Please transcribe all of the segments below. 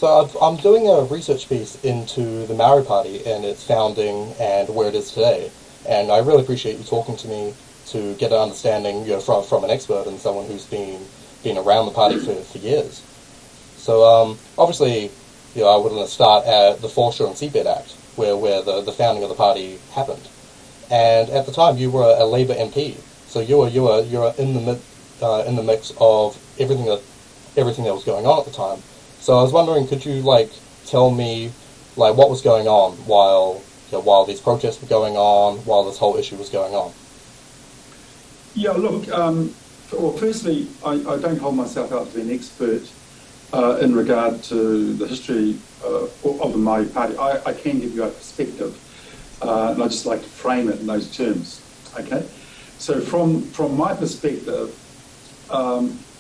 So I'm doing a research piece into the Maori Party and its founding and where it is today. And I really appreciate you talking to me to get an understanding, from an expert and someone who's been around the party for years. So obviously, I would want to start at the Foreshore and Seabed Act, where the founding of the party happened. And at the time, you were a Labour MP, so you're in the mix of everything that was going on at the time. So I was wondering, could you tell me what was going on while these protests were going on, while this whole issue was going on? Yeah, look. Well, firstly, I don't hold myself out to be an expert in regard to the history of the Maori Party. I can give you a perspective, and I just like to frame it in those terms. Okay, so from my perspective,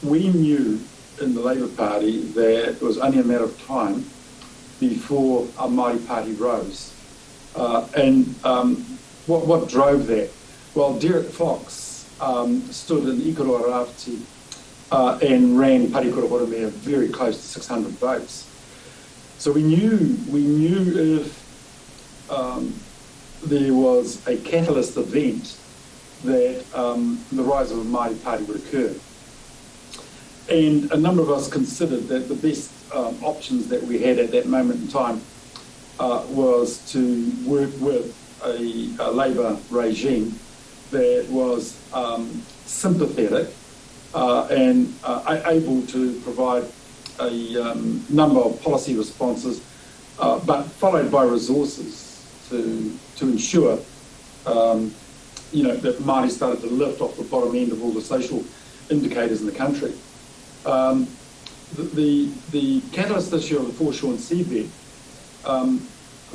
we knew in the Labour Party that it was only a matter of time before a Maori Party rose, and what drove that? Well, Derek Fox stood in Ikoro Rawati and ran Pari Korohoromea very close to 600 votes. So we knew if there was a catalyst event that the rise of a Māori Party would occur. And a number of us considered that the best options that we had at that moment in time was to work with a Labour regime that was sympathetic and able to provide a number of policy responses, but followed by resources to ensure that Māori started to lift off the bottom end of all the social indicators in the country. The catalyst issue of the Foreshore and Seabed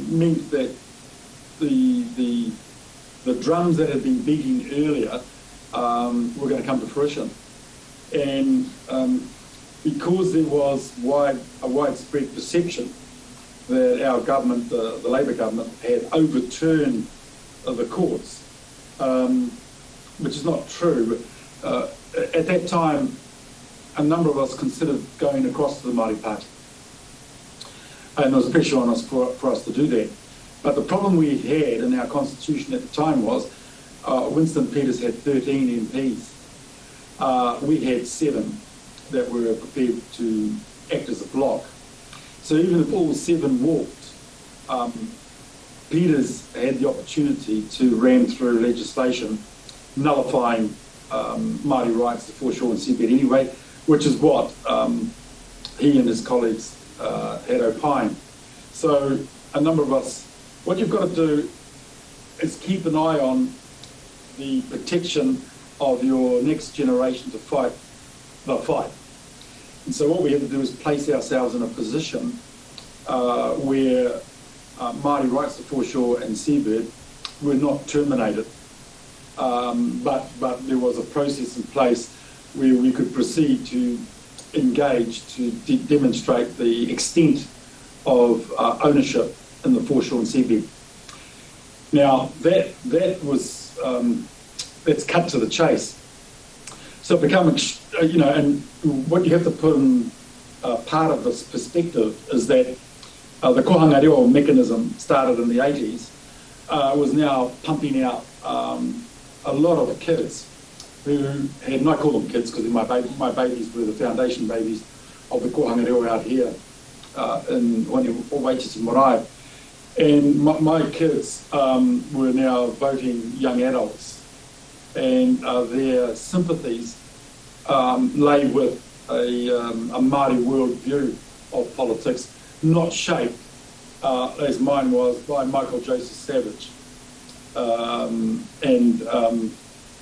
meant that the drums that had been beating earlier were going to come to fruition. And because there was a widespread perception that our government, the Labour government, had overturned the courts, which is not true. At that time, a number of us considered going across to the Māori Party. And there was pressure on us for us to do that. But the problem we had in our constitution at the time was Winston Peters had 13 MPs. We had 7 that were prepared to act as a bloc. So even if all 7 walked, Peters had the opportunity to ram through legislation nullifying Māori rights to Foreshore and Seabed anyway, which is what he and his colleagues had opined. So a number of us, what you've got to do is keep an eye on the protection of your next generation to fight the fight. And so what we have to do is place ourselves in a position where Māori rights to Foreshore and Seabed were not terminated, but there was a process in place where we could proceed to engage to demonstrate the extent of ownership in the Foreshore and Seabed. Now that was that's cut to the chase. So it become and what you have to put in part of this perspective is that the kohanga reo mechanism started in the 80s was now pumping out a lot of kids who had, and I call them kids because my babies were the foundation babies of the kohanga reo out here in Waichichi Marae. And my kids were now voting young adults, and their sympathies lay with a Māori worldview of politics, not shaped as mine was by Michael Joseph Savage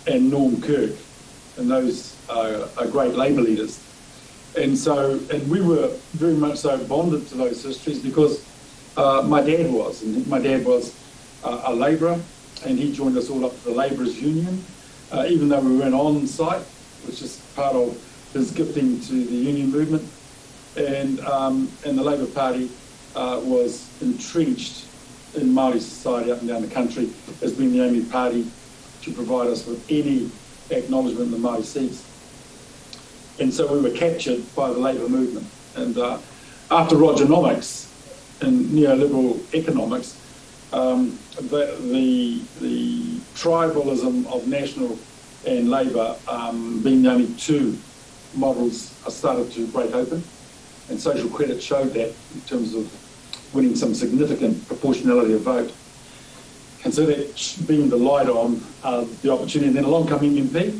and Norm Kirk, and those are great Labour leaders. And we were very much so bonded to those histories because my dad was a labourer, and he joined us all up to the Labourers Union, even though we weren't on site, which is part of his gifting to the union movement. And the Labour Party was entrenched in Māori society up and down the country as being the only party to provide us with any acknowledgement in the Māori seats. And so we were captured by the Labour movement. And after Rogernomics and neoliberal economics, the tribalism of National and Labour being the only two models started to break open, and social credit showed that in terms of winning some significant proportionality of vote. And so that beamed the light on the opportunity. And then along came MMP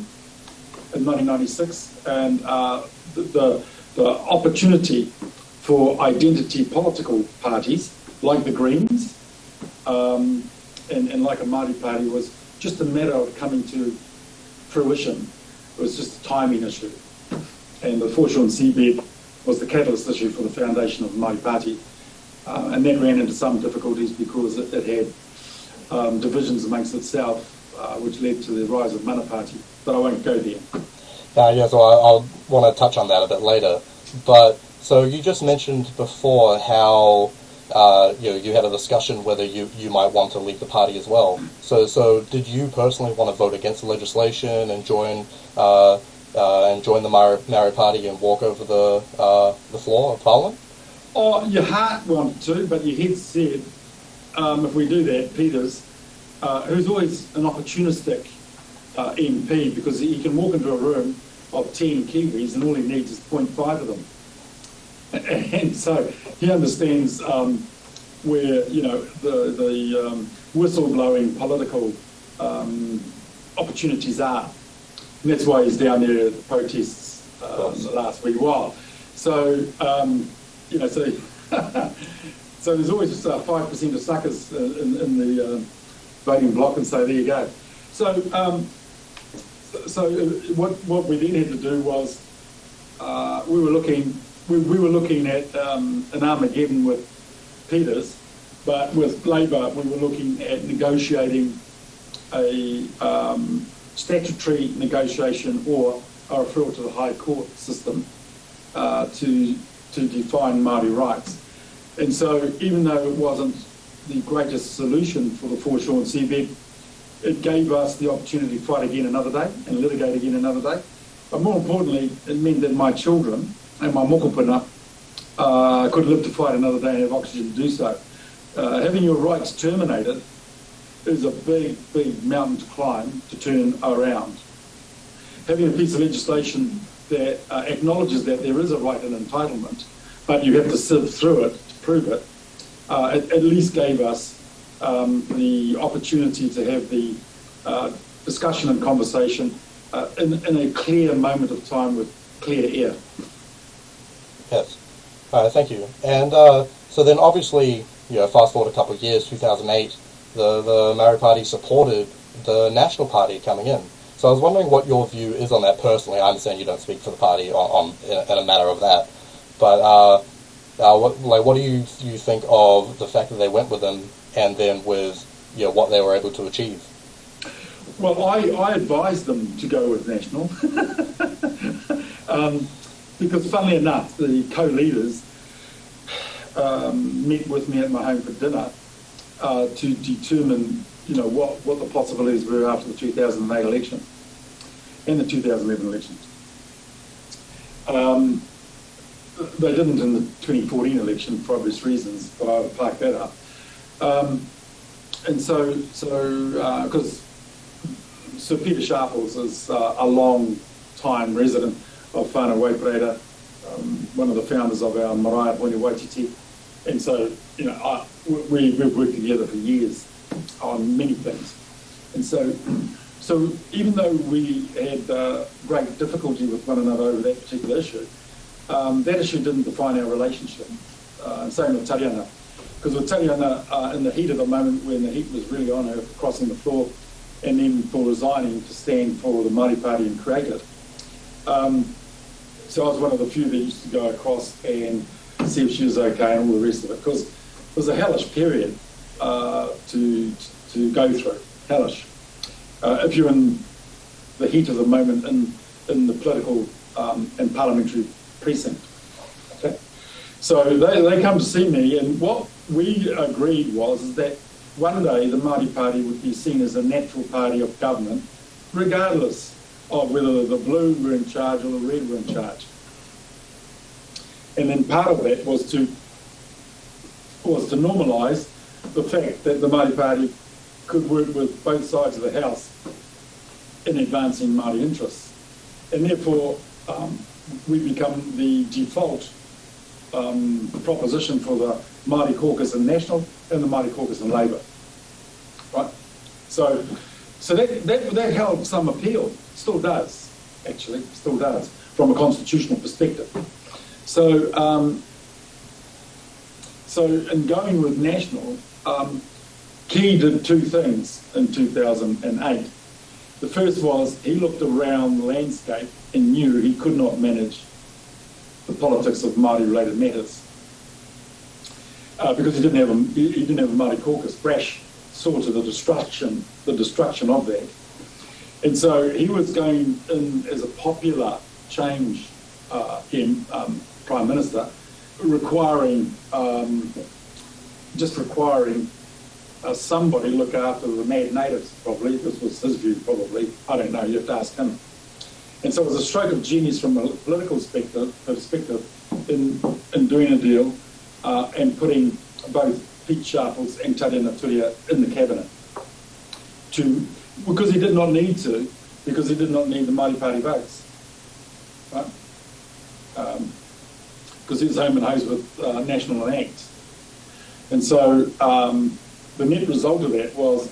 in 1996, and the opportunity for identity political parties like the Greens and like a Māori party was just a matter of coming to fruition. It was just a timing issue. And the foreshore and seabed was the catalyst issue for the foundation of the Māori Party. And that ran into some difficulties because it had divisions amongst itself, which led to the rise of Mana Party. But I won't go there. Yeah, so I'll want to touch on that a bit later. But so you just mentioned before how you had a discussion whether you might want to leave the party as well. So did you personally want to vote against the legislation and join the Maori Party and walk over the floor of Parliament? Oh, your heart wanted to, but your head said, if we do that, Peters, who's always an opportunistic MP, because he can walk into a room of 10 Kiwis and all he needs is 0.5 of them. And so he understands where, the whistleblowing political opportunities are. And that's why he's down there at the protests the last wee while. So, so there's always 5% of suckers in the voting block, and so there you go. So, what we then had to do was we were looking at an Armageddon with Peters, but with Labour we were looking at negotiating a statutory negotiation or a referral to the High Court system to define Māori rights. And so even though it wasn't the greatest solution for the foreshore and seabed, it gave us the opportunity to fight again another day and litigate again another day. But more importantly, it meant that my children and my mokopuna could live to fight another day and have oxygen to do so. Having your rights terminated is a big, big mountain to climb to turn around. Having a piece of legislation that acknowledges that there is a right and entitlement, but you have to sift through it to prove it, at least gave us the opportunity to have the discussion and conversation in a clear moment of time with clear air. Yes. Thank you. And so then obviously, fast forward a couple of years, 2008, the Maori Party supported the National Party coming in. So I was wondering what your view is on that personally. I understand you don't speak for the party in a matter of that, but what do you think of the fact that they went with them and then with what they were able to achieve? Well, I advised them to go with National because, funnily enough, the co-leaders met with me at my home for dinner to determine, what the possibilities were after the 2008 election and the 2011 elections. They didn't in the 2014 election for obvious reasons, but I'll park that up. And so because Sir Peter Sharples is a long-time resident of Whānau Waipareta, one of the founders of our Marae Hone Waititi, and so we've worked together for years on many things, and so even though we had great difficulty with one another over that particular issue, that issue didn't define our relationship. Same with Tariana, because with Tariana, in the heat of the moment when the heat was really on her for crossing the floor, and then for resigning to stand for the Māori Party and create it. So I was one of the few that used to go across and see if she was okay and all the rest of it, because it was a hellish period to go through, hellish. If you're in the heat of the moment in the political and parliamentary precinct. Okay? So they come to see me, and what we agreed was that one day the Māori Party would be seen as a natural party of government, regardless of whether the blue were in charge or the red were in charge. And then part of that was to normalise the fact that the Māori Party could work with both sides of the House in advancing Māori interests. And therefore, we become the default proposition for the Māori caucus in National and the Māori caucus in Labour. Right? So that held some appeal, still does, actually, still does, from a constitutional perspective. So in going with National, Key did two things in 2008. The first was he looked around the landscape and knew he could not manage the politics of Māori-related matters because he didn't have a Māori caucus. Brash saw to the destruction of that, and so he was going in as a popular change prime minister, requiring somebody look after the mad natives, probably. This was his view, probably. I don't know, you have to ask him. And so it was a stroke of genius from a political perspective in doing a deal and putting both Pete Sharples and Tariana Turia in the cabinet. Because he did not need to, because he did not need the Māori Party votes. Right? Because he was home and hose with National and ACT. And so the net result of that was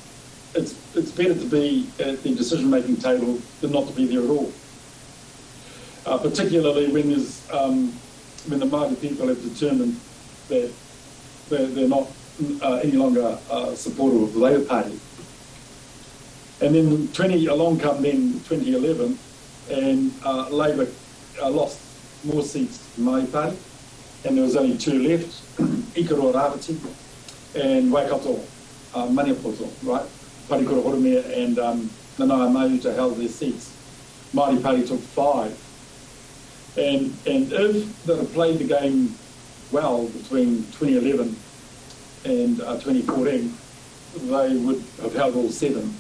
it's better to be at the decision-making table than not to be there at all. Particularly when when the Māori people have determined that they're not any longer supportive of the Labour Party. And then along come 2011, and Labour lost more seats to the Māori Party, and there was only two left, Ikaroa Rawati and Waikato Maniapoto, right? Parikura Horomea and Nanaia Mauta held their seats. Māori Party took 5. And if they had played the game well between 2011 and 2014, they would have held all 7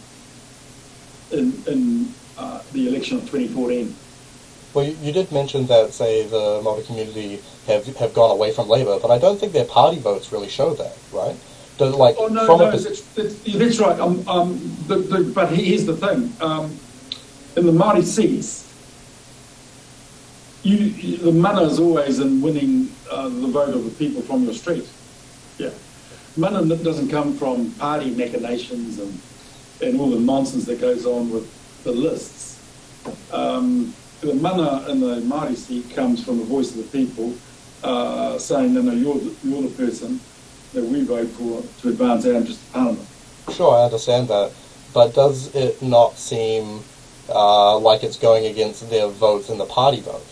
in the election of 2014. Well, you did mention that, say, the Māori community have gone away from Labour, but I don't think their party votes really show that, right? That's right. But here's the thing: in the Māori seats, the mana is always in winning the vote of the people from your street. Yeah, mana doesn't come from party machinations and all the nonsense that goes on with the lists. The mana in the Māori seat comes from the voice of the people saying, no, you're the person that we vote for to advance our interest in Parliament. Sure, I understand that. But does it not seem like it's going against their votes in the party vote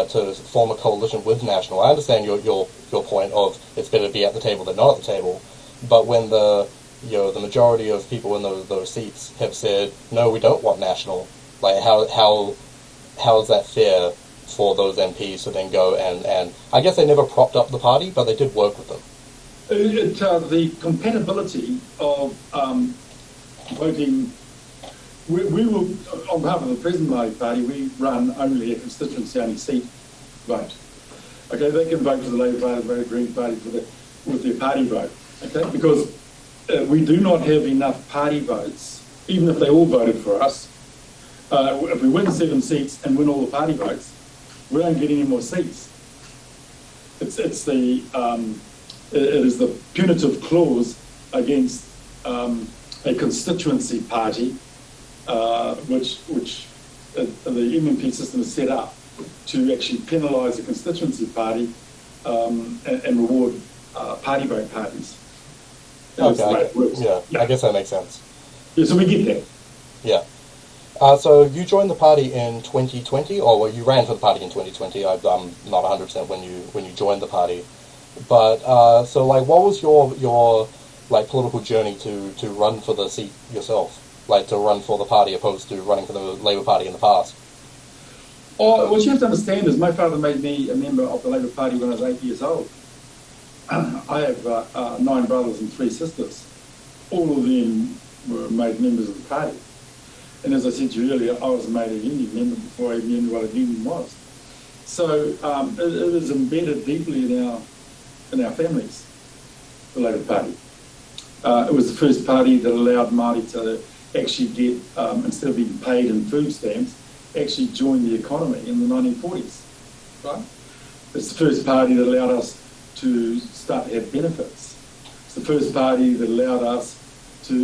to form a coalition with National? I understand your point of it's better to be at the table than not at the table, but when the majority of people in those seats have said, no, we don't want National, like how is that fair for those MPs to then go and I guess they never propped up the party, but they did work with them? The compatibility of voting, we will, on behalf of the present Māori Party, we run only a constituency-only seat vote. Okay, they can vote for the Labour Party, the Green Party with their party vote. Okay, because we do not have enough party votes, even if they all voted for us. If we win 7 seats and win all the party votes, we don't get any more seats. It is the punitive clause against a constituency party, which the MMP system is set up to actually penalise a constituency party and reward party vote parties. Okay, yeah, I guess that makes sense. Yeah, so we get that. Yeah. So you joined the party in 2020, or you ran for the party in 2020. I'm not 100% when you joined the party. But so like, what was your like political journey to run for the seat yourself? Like to run for the party opposed to running for the Labour Party in the past? Oh, what you have to understand is my father made me a member of the Labour Party when I was 8 years old. I have 9 brothers and 3 sisters. All of them were made members of the party. And as I said to you earlier, I was made a union member before I even knew what a union was. So it is embedded deeply in our families, the Labour Party. It was the first party that allowed Māori to actually get, instead of being paid in food stamps, actually join the economy in the 1940s, right? It's the first party that allowed us to start to have benefits. It's the first party that allowed us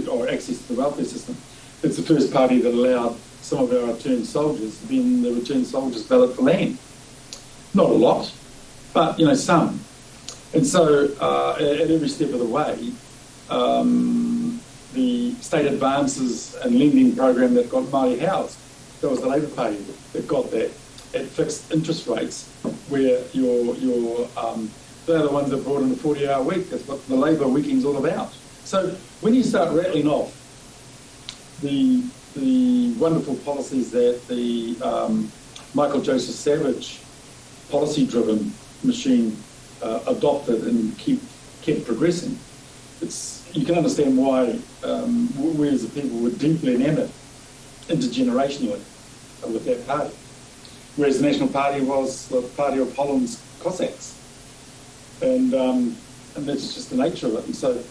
or access to the welfare system. It's the first party that allowed some of our returned soldiers to be in the returned soldiers' ballot for land. Not a lot, but, some. And so at every step of the way, the state advances and lending program that got Māori housed, that was the Labour Party that got that at fixed interest rates, where they're the ones that brought in the 40-hour week. That's what the Labour weekend's all about. So when you start rattling off the wonderful policies that the Michael Joseph Savage policy-driven machine adopted and kept progressing, you can understand why we as a people were deeply enamoured intergenerationally with that party. Whereas the National Party was the party of Holland's Cossacks. And that's just the nature of it. And so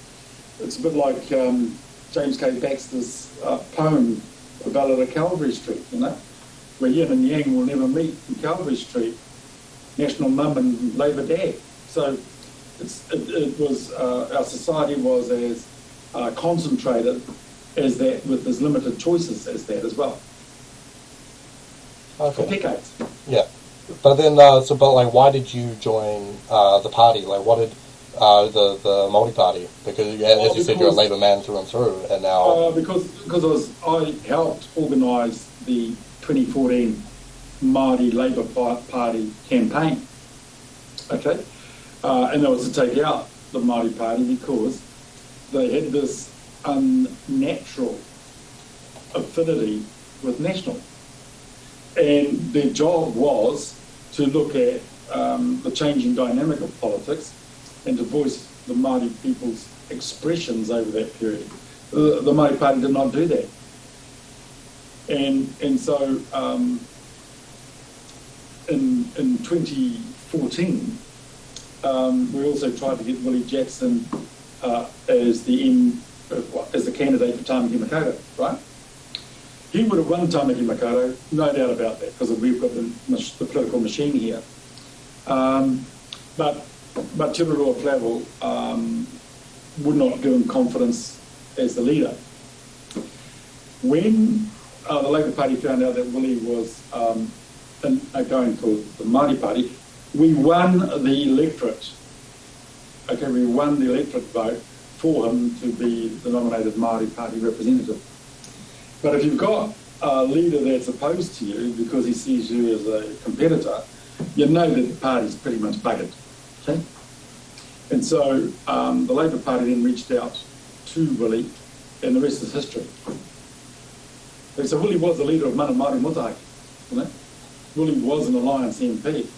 it's a bit like James K. Baxter's poem, The Ballad of Calvary Street, where yin and yang will never meet in Calvary Street, National Mum and Labour Dad. So it was our society was as concentrated as that, with as limited choices as that as well. Okay. For decades. Yeah. But then, why did you join the party? Like, what did the Maori Party? Because, as you said, you're a Labour man through and through, and now... Because I helped organise the 2014 Māori Labour Party campaign, okay? And that was to take out the Māori Party because they had this unnatural affinity with National. And their job was to look at the changing dynamic of politics and to voice the Māori people's expressions over that period. The Māori Party did not do that. And so in 2014, we also tried to get Willie Jackson as the candidate for Tāmaki Makaurau, right? He would have won Tāmaki Makaurau, no doubt about that, because we've got the political machine here. But Te Roroa Flavel would not give him confidence as the leader. When the Labour Party found out that Willie was going for the Māori Party, we won the electorate. Okay, we won the electorate vote for him to be the nominated Māori Party representative. But if you've got a leader that's opposed to you because he sees you as a competitor, you know that the party's pretty much buggered. Okay? And so the Labour Party then reached out to Willie, and the rest is history. So Willie was the leader of Mana Māori Motahaki. Willie was an Alliance MP.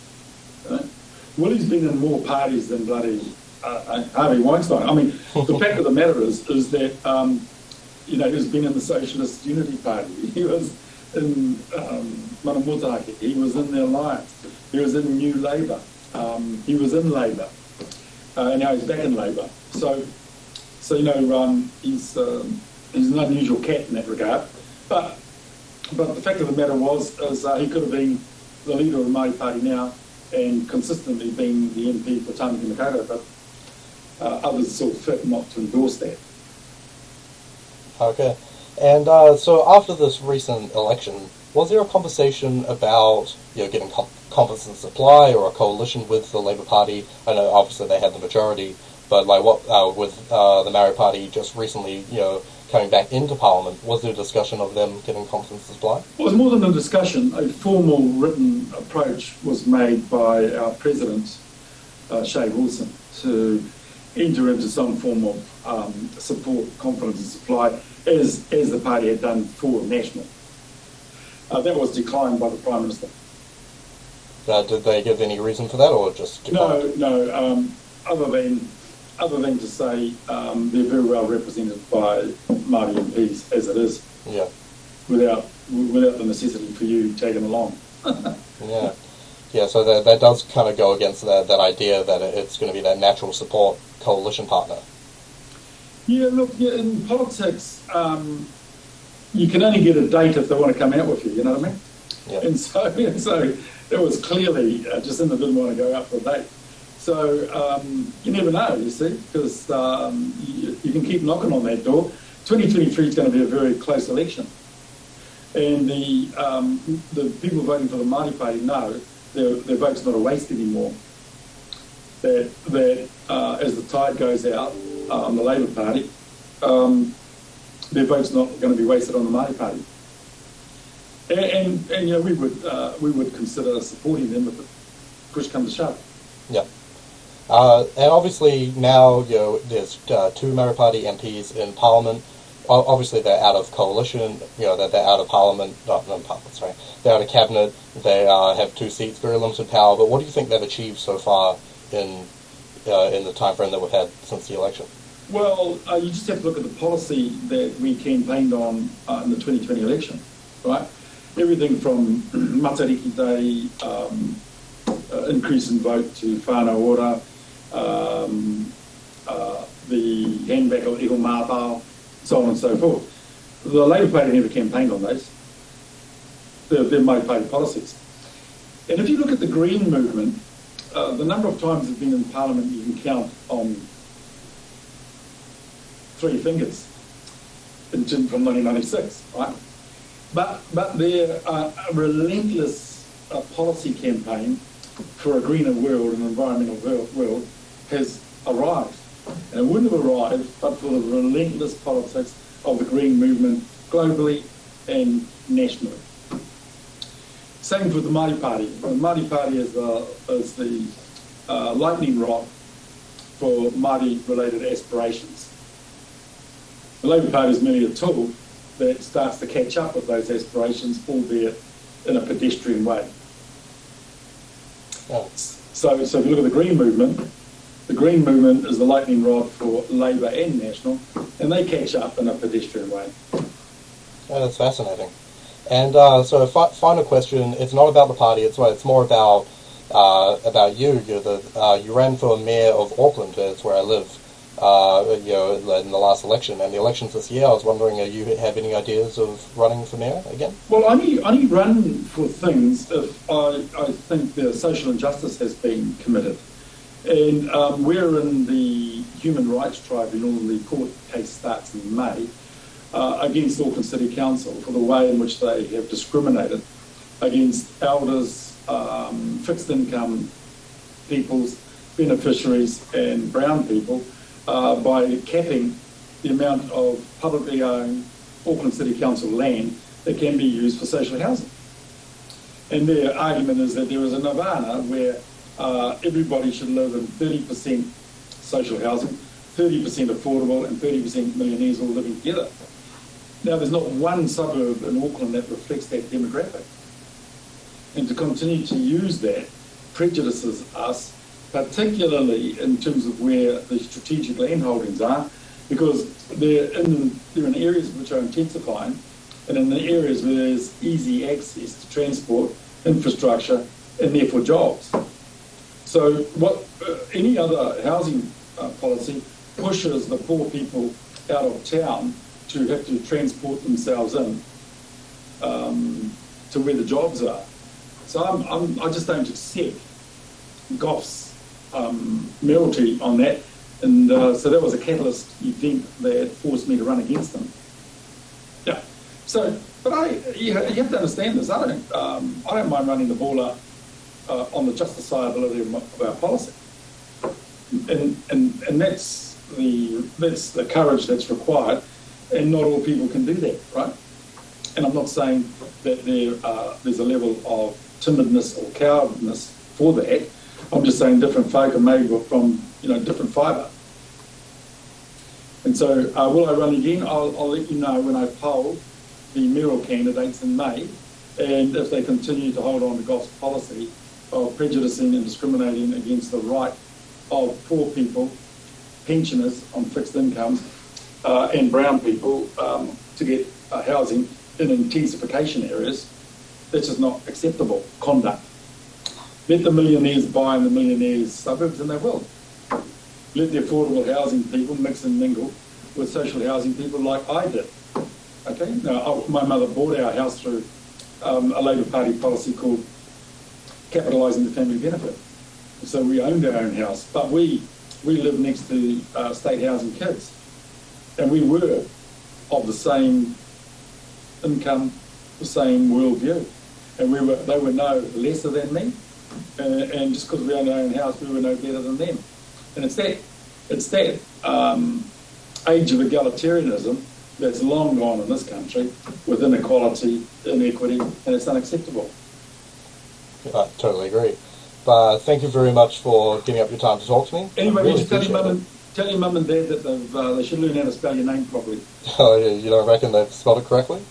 Willie's been in more parties than bloody Harvey Weinstein. I mean, the fact of the matter is that he's been in the Socialist Unity Party. He was in Mana Motahaki. He was in the Alliance. He was in New Labour. He was in Labour. And now he's back in Labour. So he's an unusual cat in that regard. But the fact of the matter is he could have been the leader of the Māori Party now and consistently been the MP for Tāmaki Makaurau, but others saw fit not to endorse that. Okay. And so after this recent election, was there a conversation about getting competent supply or a coalition with the Labour Party? I know obviously they had the majority, but with the Maori Party just recently coming back into Parliament, was there a discussion of them getting competent supply? Well, it was more than a discussion. A formal written approach was made by our President, Shay Wilson, to enter into some form of support, confidence and supply, as the party had done for National. That was declined by the Prime Minister. Did they give any reason for that, or just declined? No. Other than to say they're very well represented by Māori MPs as it is. Yeah. Without the necessity for you tagging along. Yeah. Yeah, so that does kind of go against that idea that it's going to be that natural support coalition partner. Yeah, look, yeah, in politics, you can only get a date if they want to come out with you, you know what I mean? Yeah. And so it was clearly Jacinda didn't want to go out for a date. So you never know, you see, because you can keep knocking on that door. 2023 is going to be a very close election. And the people voting for the Māori Party know their vote's not a waste anymore. That as the tide goes out on the Labour Party, their vote's not going to be wasted on the Māori Party. And you know, we would consider supporting them if push comes to shove. Yeah. And obviously now, you know, there's two Maori Party MPs in Parliament. Obviously they're out of coalition, you know, they're out of Parliament, not Parliament, sorry. They're out of Cabinet, they have 2 seats, very limited power, but what do you think they've achieved so far in the time frame that we've had since the election? Well, you just have to look at the policy that we campaigned on in the 2020 election, right? Everything from Matariki Day, increase in vote to whānau ora, the handback of iho mātao, so on and so forth. The Labour Party never campaigned on those. They're Māori Party policies. And if you look at the Green movement, the number of times they've been in Parliament you can count on 3 fingers from 1996, right? But their relentless policy campaign for a greener world, an environmental world, has arrived. And it wouldn't have arrived but for the relentless politics of the Green movement globally and nationally. Same with the Māori Party. The Māori Party is the lightning rod for Māori-related aspirations. The Labour Party is merely a tool that starts to catch up with those aspirations, albeit in a pedestrian way. Oh. So if you look at the Green movement is the lightning rod for Labour and National, and they catch up in a pedestrian way. Oh, that's fascinating. And so, final question. It's not about the party. It's more about you. You ran for mayor of Auckland. It's where I live. You know, in the last election and the elections this year. I was wondering, you have any ideas of running for mayor again? Well, I only run for things if I think the social injustice has been committed. And we're in the Human Rights Tribunal, and the court case starts in May, against Auckland City Council for the way in which they have discriminated against elders, fixed income peoples, beneficiaries and brown people by capping the amount of publicly owned Auckland City Council land that can be used for social housing. And their argument is that there is a nirvana where everybody should live in 30% social housing, 30% affordable, and 30% millionaires all living together. Now, there's not one suburb in Auckland that reflects that demographic. And to continue to use that prejudices us, particularly in terms of where the strategic land holdings are, because they're in areas which are intensifying, and in the areas where there's easy access to transport, infrastructure, and therefore jobs. So what any other housing policy pushes the poor people out of town to have to transport themselves in to where the jobs are. So I just don't accept Goff's mayoralty on that, and so that was a catalyst event that forced me to run against them. Yeah. So, but you have to understand this. I don't mind running the ball up on the justifiability of our policy, and that's the courage that's required, and not all people can do that, right? And I'm not saying that there's a level of timidness or cowardness for that. I'm just saying different folk are made from different fibre. And so, will I run again? I'll let you know when I poll the mayoral candidates in May, and if they continue to hold on to Goff's policy of prejudicing and discriminating against the right of poor people, pensioners on fixed incomes, and brown people to get housing in intensification areas. That's just not acceptable conduct. Let the millionaires buy in the millionaires' suburbs, and they will. Let the affordable housing people mix and mingle with social housing people like I did. Okay? Now, my mother bought our house through a Labour Party policy called capitalising the family benefit. So we owned our own house, but we lived next to state housing kids. And we were of the same income, the same worldview. And they were no lesser than me. And just because we owned our own house, we were no better than them. And it's that age of egalitarianism that's long gone in this country with inequality, inequity, and it's unacceptable. I totally agree. But thank you very much for giving up your time to talk to me. Anyway, really tell your mum and dad that they should learn how to spell your name properly. Oh, yeah, you don't reckon they've spelled it correctly?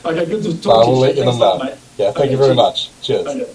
Okay, good to talk to you. I'll let you know. Yeah, thank you very much. Cheers. Okay.